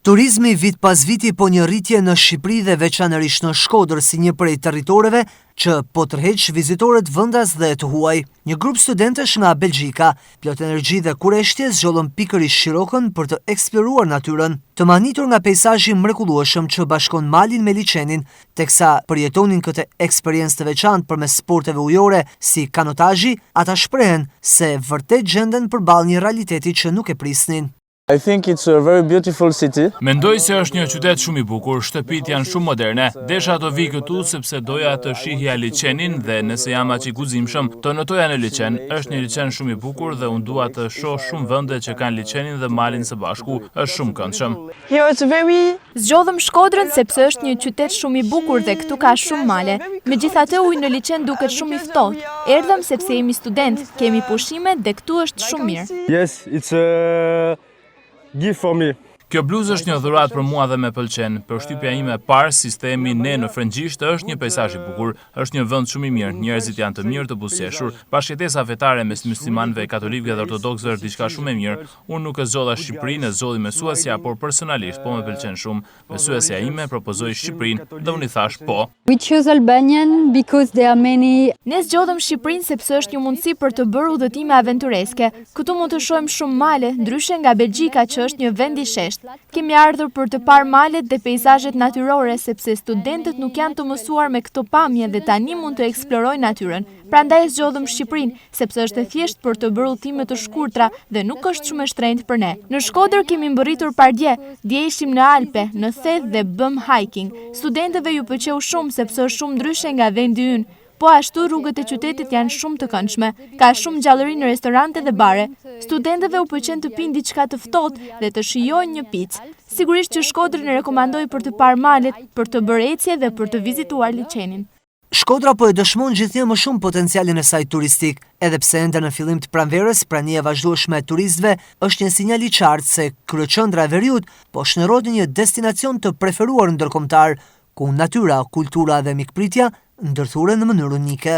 Turizmi vit pas viti po një rritje në Shqipëri dhe veçanërisht në Shkodër si një prej territoreve që po tërheq vizitorët vendas dhe të huaj. Një grup studentesh nga Belgjika, plot energji dhe kureshtje zgjollën pikërisht Shirokën për të eksploruar natyrën, të manitur nga peizazhi mrekullueshëm që bashkon malin me liçenin, teksa përjetonin këtë eksperiencë të veçantë përmes sporteve ujore si kanotazhi, ata shprehen se vërtet gjenden përballë një realiteti që nuk e prisnin. I think it's a very beautiful city. Mendoj se është një qytet shumë i bukur, shtëpit janë shumë moderne. Desha të vi këtu sepse doja të shihja liçenin dhe nëse jam aq i guximshëm, të notoja në liçen. Është një liçen shumë i bukur dhe unë dua të shoh shumë vende që kanë liçenin dhe malin së bashku. Është shumë këndshëm. Zgjodhëm Shkodrën sepse është një qytet shumë i bukur dhe këtu ka shumë male. Megjithatë uji në liçen duket shumë i ftohtë. Erdhëm sepse jemi student, kemi pushime dhe këtu është shumë mirë. Yes, it's a gift for me. Kjo bluzë është një dhuratë për mua dhe më pëlqen. Përshtypja ime e parë, si themi ne në frëngjisht, është një peizazh i bukur. Është një vend shumë i mirë, njerëzit janë të mirë të buzëqeshur. Bashkëtesa fetare mes muslimanëve, katolikëve dhe ortodoksëve është diçka shumë e mirë. Unë nuk e zgjodha Shqipërinë, e zgjodhi mësuesja, por personalisht po më pëlqen shumë. Mësuesja ime propozoi Shqipërinë dhe unë i thash po. We chose Albanian because there are many. Ne zgjodhëm Shqipërinë sepse është një mundësi për të bërë udhëtime aventureske. Këtu mund të shohim shumë male, ndryshe nga Belgjika që është një vend i sheshtë. Kemi ardhur për të parë malet dhe peizazhet natyrore sepse studentët nuk janë të mësuar me këto pamje dhe tani mund të eksplorojnë natyrën. Prandaj zgjodhëm Shqipërinë sepse është e thjeshtë për të bërë udhëtime të shkurtra dhe nuk është shumë e shtrenjtë për ne. Në Shkodër kemi mbërritur pardje, dje ishim në Alpe, në Thet dhe bëm hiking. Studentëve ju pëlqeu shumë sepse është shumë ndryshe nga vendi ynë. Po ashtu rrugët e qytetit janë shumë të këndshme, ka shumë gjallëri në restorante dhe bare. Studentëve u pëlqen të pinë diçka të ftohtë dhe të shijojnë një picë. Sigurisht që Shkodrën e rekomandoj për të parë malet, për të bërë ecje dhe për të vizituar liçenin. Shkodra po e dëshmon gjithnjë më shumë potencialin e saj turistik, edhe pse ende në fillim të pranverës prania e vazhdueshme e turistëve është një sinjal i qartë se kryeqendra e veriut po shënohet një destinacion të preferuar ndërkombëtar, ku natyra, kultura dhe mikpritja ndërthuren në mënyrë unike.